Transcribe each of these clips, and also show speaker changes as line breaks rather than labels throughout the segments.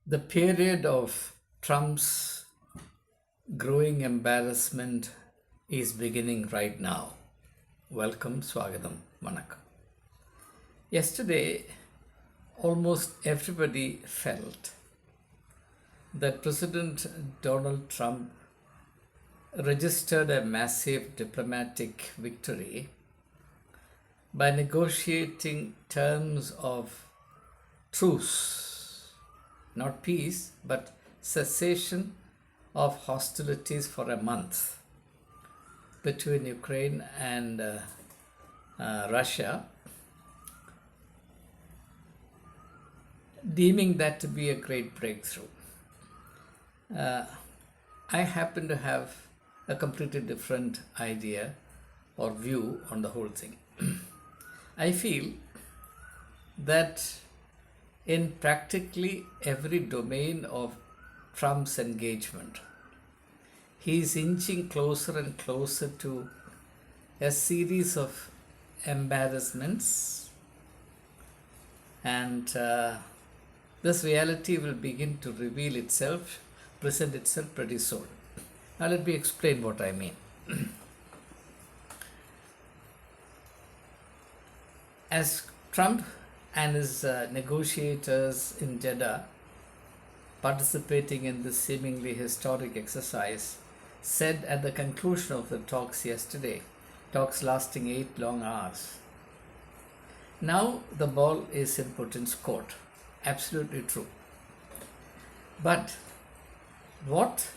The period of Trump's growing embarrassment is beginning right now. Welcome, Swagatham, Vanakkam. Yesterday, almost everybody felt that President Donald Trump registered a massive diplomatic victory by negotiating terms of truce, not peace, but cessation of hostilities for a month between Ukraine and Russia, deeming that to be a great breakthrough. I happen to have a completely different idea or view on the whole thing. I feel that in practically every domain of Trump's engagement, he is inching closer and closer to a series of embarrassments, and this reality will begin to reveal itself, present itself pretty soon. Now, let me explain what I mean. As Trump and his negotiators in Jeddah, participating in this seemingly historic exercise, said at the conclusion of the talks yesterday, talks lasting 8 long hours, now the ball is in Putin's court. Absolutely true. But what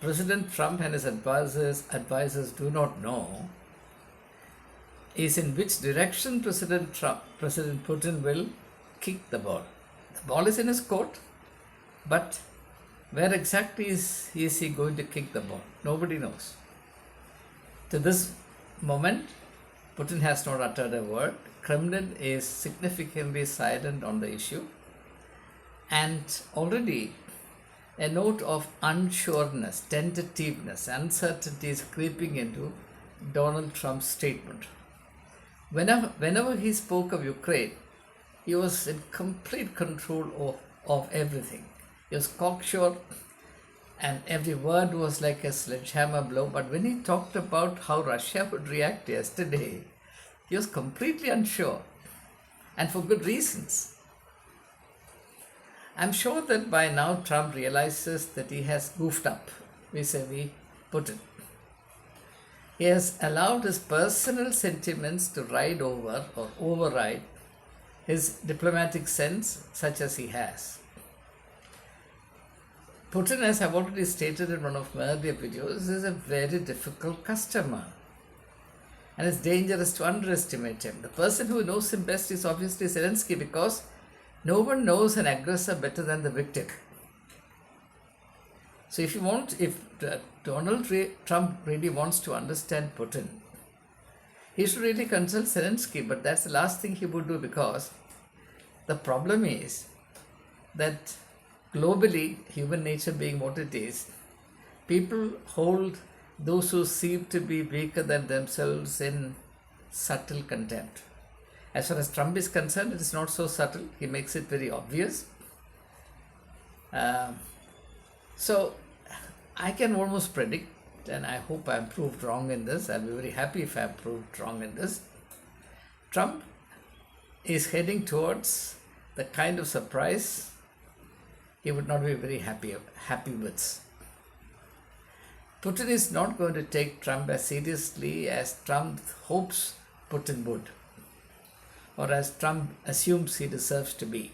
President Trump and his advisors do not know is in which direction President Putin will kick the ball. The ball is in his court, but where exactly is he going to kick the ball? Nobody knows. To this moment, Putin has not uttered a word. Kremlin is significantly silent on the issue, and already a note of unsureness, tentativeness, uncertainty is creeping into Donald Trump's statement. Whenever he spoke of Ukraine, he was in complete control of everything. He was cocksure, and every word was like a sledgehammer blow. But when he talked about how Russia would react yesterday, he was completely unsure, and for good reasons. I'm sure that by now Trump realizes that he has goofed up vis-a-vis Putin. He has allowed his personal sentiments to ride over or override his diplomatic sense, such as he has. Putin, as I've already stated in one of my earlier videos, is a very difficult customer. And it's dangerous to underestimate him. The person who knows him best is obviously Zelensky, because no one knows an aggressor better than the victim. So if Donald Trump really wants to understand Putin, he should really consult Zelensky, but that's the last thing he would do, because the problem is that globally, human nature being what it is, people hold those who seem to be weaker than themselves in subtle contempt. As far as Trump is concerned, it is not so subtle. He makes it very obvious. So I can almost predict, and I hope I'm proved wrong in this. I'll be very happy if I'm proved wrong in this. Trump is heading towards the kind of surprise he would not be very happy with. Putin is not going to take Trump as seriously as Trump hopes Putin would, or as Trump assumes he deserves to be.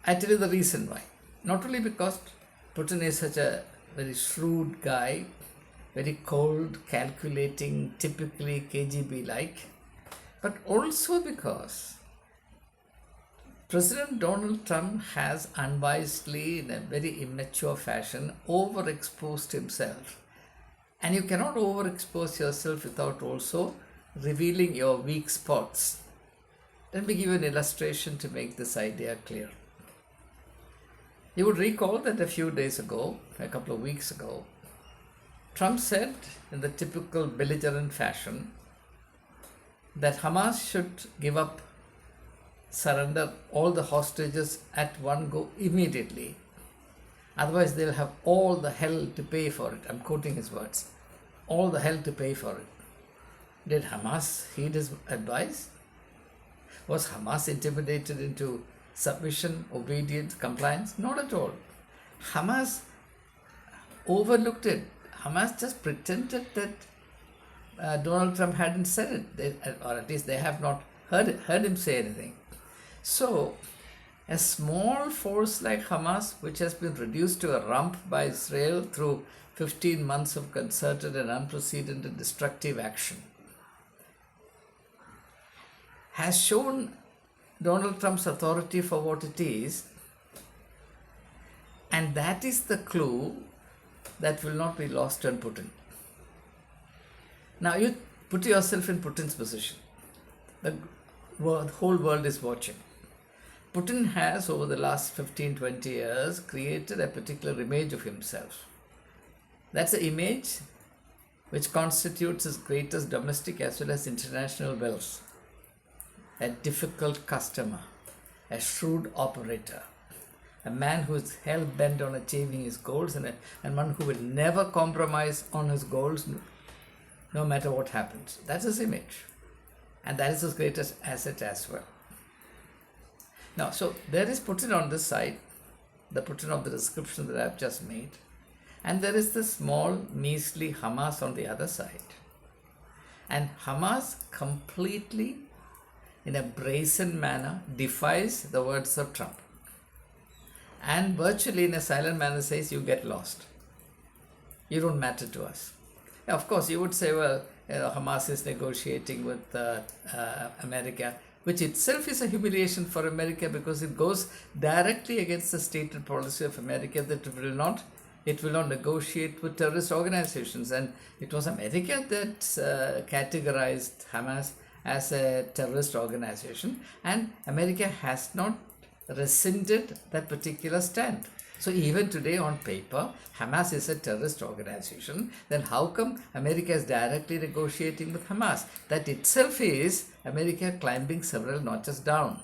I tell you the reason why. Not only because Putin is such a very shrewd guy, very cold, calculating, typically KGB-like, but also because President Donald Trump has unwisely, in a very immature fashion, overexposed himself. And you cannot overexpose yourself without also revealing your weak spots. Let me give you an illustration to make this idea clear. You would recall that a few days ago, a couple of weeks ago, Trump said in the typical belligerent fashion that Hamas should give up surrender all the hostages at one go immediately. Otherwise, they'll have all the hell to pay for it. I'm quoting his words. All the hell to pay for it. Did Hamas heed his advice? Was Hamas intimidated into submission, obedience, compliance? Not at all. Hamas overlooked it. Hamas just pretended that Donald Trump hadn't said it, or at least they have not heard him say anything. So, a small force like Hamas, which has been reduced to a rump by Israel through 15 months of concerted and unprecedented destructive action, has shown Donald Trump's authority for what it is, and that is the clue that will not be lost on Putin. Now you put yourself in Putin's position. The whole world is watching. Putin has, over the last 15-20 years, created a particular image of himself. That's the image which constitutes his greatest domestic as well as international wealth. A difficult customer, a shrewd operator, a man who is hell-bent on achieving his goals, and one who will never compromise on his goals no matter what happens. That's his image. And that is his greatest asset as well. Now, so there is Putin on this side, the Putin of the description that I've just made, and there is the small, measly Hamas on the other side. And Hamas completely, in a brazen manner, defies the words of Trump. And virtually in a silent manner says, you get lost. You don't matter to us. Of course, you would say, well, Hamas is negotiating with America, which itself is a humiliation for America because it goes directly against the stated policy of America that it will not negotiate with terrorist organizations. And it was America that categorized Hamas as a terrorist organization, and America has not rescinded that particular stand. So even today on paper, Hamas is a terrorist organization. Then how come America is directly negotiating with Hamas? That itself is America climbing several notches down.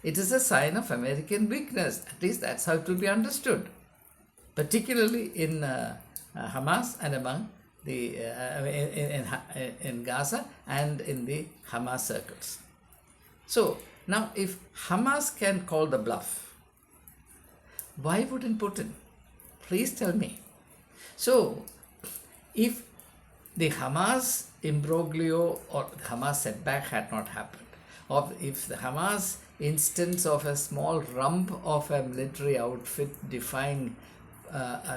It is a sign of American weakness. At least that's how it will be understood. Particularly in Hamas and among the in Gaza and in the Hamas circles. So now if Hamas can call the bluff, why wouldn't Putin? Please tell me. So, if the Hamas imbroglio or the Hamas setback had not happened, or if the Hamas instance of a small rump of a military outfit defying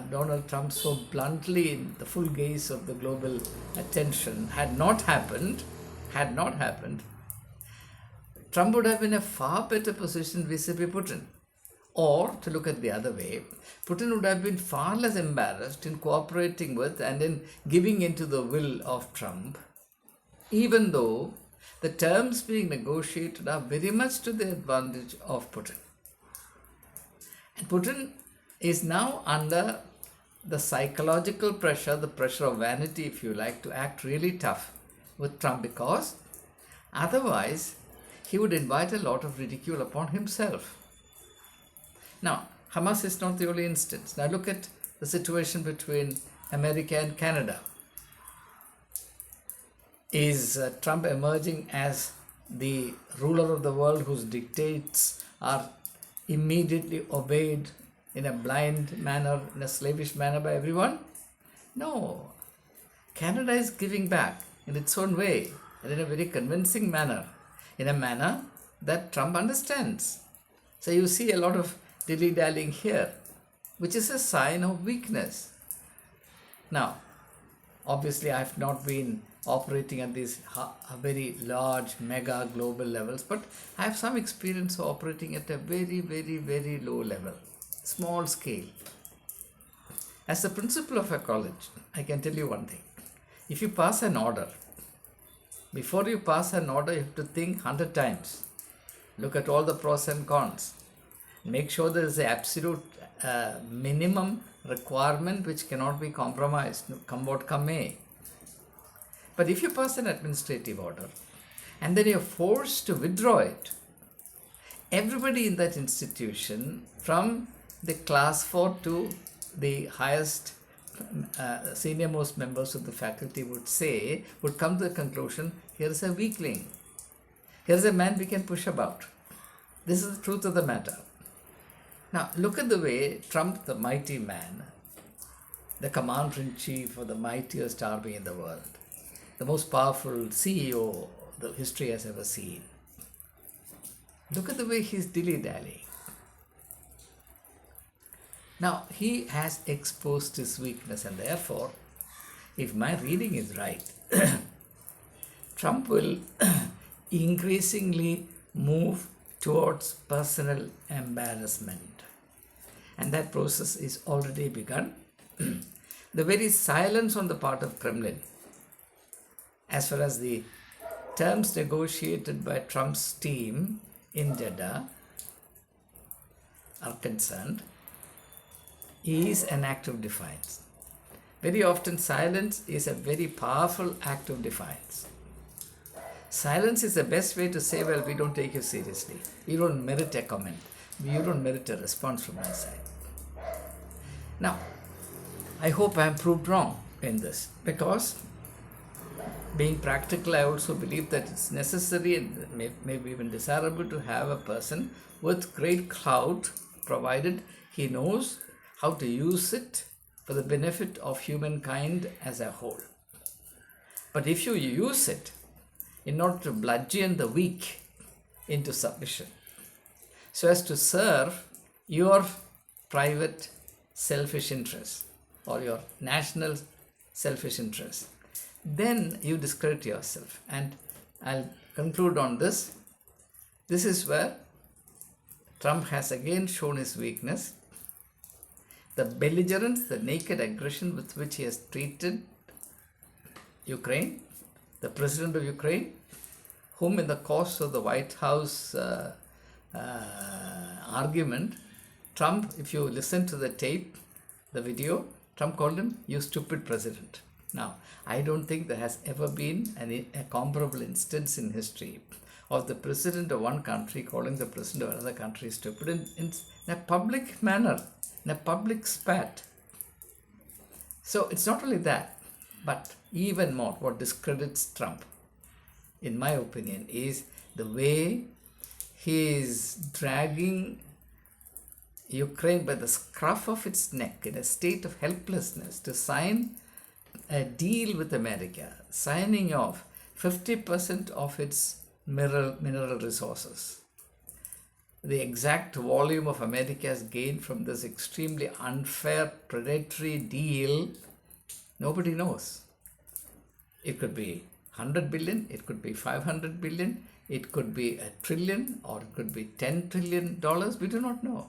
Donald Trump so bluntly in the full gaze of the global attention had not happened, Trump would have been in a far better position vis-a-vis Putin. Or, to look at the other way, Putin would have been far less embarrassed in cooperating with and in giving into the will of Trump, even though the terms being negotiated are very much to the advantage of Putin. And Putin is now under the psychological pressure, the pressure of vanity, if you like, to act really tough with Trump, because otherwise he would invite a lot of ridicule upon himself. Now, Hamas is not the only instance. Now look at the situation between America and Canada. Is Trump emerging as the ruler of the world whose dictates are immediately obeyed in a blind manner, in a slavish manner by everyone? No. Canada is giving back in its own way and in a very convincing manner, in a manner that Trump understands. So you see a lot of dilly-dallying here, which is a sign of weakness. Now, obviously I have not been operating at these very large, mega global levels, but I have some experience of operating at a very, very, very low level, small scale. As the principal of a college, I can tell you one thing. If you pass an order, before you pass an order, you have to think 100 times. Look at all the pros and cons. Make sure there is an absolute minimum requirement which cannot be compromised, come what come may. But if you pass an administrative order and then you're forced to withdraw it, everybody in that institution, from the class 4 to the highest senior most members of the faculty would come to the conclusion, here is a weakling. Here is a man we can push about. This is the truth of the matter. Now, look at the way Trump, the mighty man, the commander-in-chief of the mightiest army in the world, the most powerful CEO the history has ever seen. Look at the way he's dilly-dallying. Now, he has exposed his weakness, and therefore, if my reading is right, Trump will increasingly move towards personal embarrassment. And that process is already begun. The very silence on the part of Kremlin, as far as the terms negotiated by Trump's team in Jeddah are concerned, is an act of defiance. Very often silence is a very powerful act of defiance. Silence is the best way to say, well, we don't take you seriously. You don't merit a comment. You don't merit a response from my side. Now, I hope I am proved wrong in this, because being practical, I also believe that it's necessary and maybe even desirable to have a person with great clout, provided he knows how to use it for the benefit of humankind as a whole. But if you use it in order to bludgeon the weak into submission, so as to serve your private selfish interests or your national selfish interests, then you discredit yourself. And I'll conclude on this. This is where Trump has again shown his weakness. The belligerence, the naked aggression with which he has treated Ukraine, the president of Ukraine, whom in the course of the White House argument, Trump, if you listen to the tape, the video, Trump called him, "You stupid president." Now, I don't think there has ever been a comparable instance in history of the president of one country calling the president of another country stupid in a public manner, in a public spat. So it's not only that, but even more, what discredits Trump, in my opinion, is the way he is dragging Ukraine by the scruff of its neck in a state of helplessness to sign a deal with America, signing off 50% of its mineral resources. The exact volume of America's gain from this extremely unfair, predatory deal, nobody knows. It could be 100 billion, it could be 500 billion, it could be $1 trillion, or it could be $10 trillion. We do not know.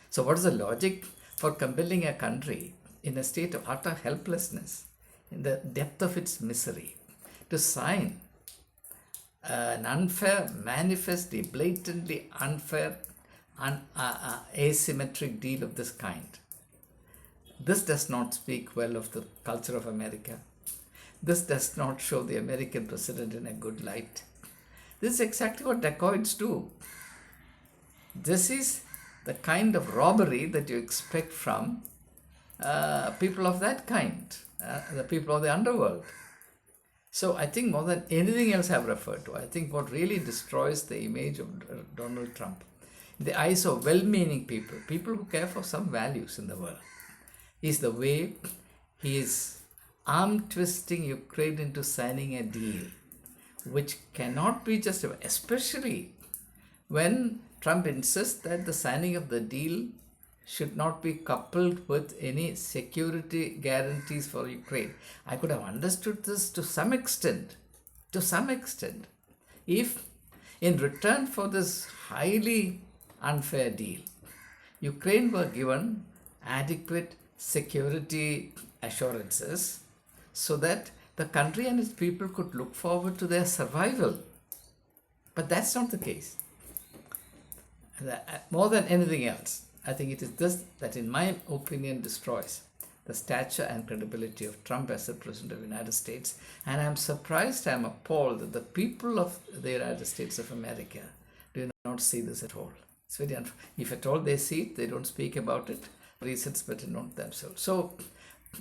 So what is the logic for compelling a country in a state of utter helplessness, in the depth of its misery, to sign an unfair, manifestly, blatantly unfair, asymmetric deal of this kind? This does not speak well of the culture of America. This does not show the American president in a good light. This is exactly what dacoits do. This is the kind of robbery that you expect from people of that kind, the people of the underworld. So I think more than anything else I've referred to, I think what really destroys the image of Donald Trump in the eyes of well-meaning people, people who care for some values in the world, is the way he is arm-twisting Ukraine into signing a deal which cannot be justified, especially when Trump insists that the signing of the deal should not be coupled with any security guarantees for Ukraine. I could have understood this to some extent, if in return for this highly unfair deal, Ukraine were given adequate security assurances so that the country and its people could look forward to their survival. But that's not the case. More than anything else, I think it is this that, in my opinion, destroys the stature and credibility of Trump as the President of the United States. And I'm surprised, I'm appalled that the people of the United States of America do not not see this at all. It's very if at all they see it, they don't speak about it. Reasons better not themselves. So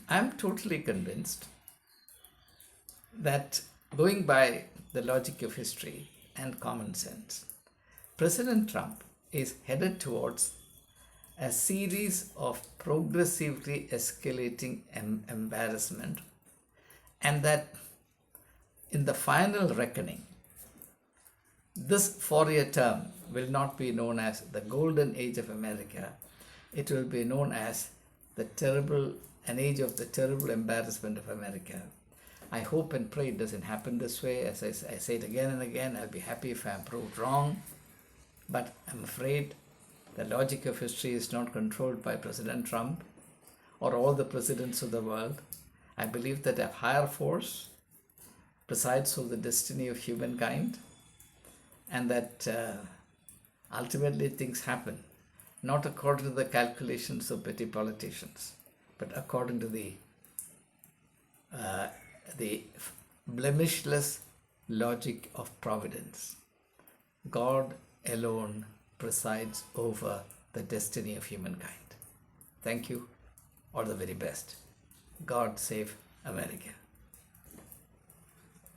I'm totally convinced that, going by the logic of history and common sense, President Trump is headed towards a series of progressively escalating embarrassment, and that in the final reckoning, this 4-year term will not be known as the golden age of America. It will be known as an age of the terrible embarrassment of America. I hope and pray it doesn't happen this way. As I say it again and again, I'll be happy if I'm proved wrong. But I'm afraid the logic of history is not controlled by President Trump or all the presidents of the world. I believe that a higher force presides over the destiny of humankind, and that ultimately things happen not according to the calculations of petty politicians, but according to the blemishless logic of providence. God alone presides over the destiny of humankind. Thank you. All the very best. God save America.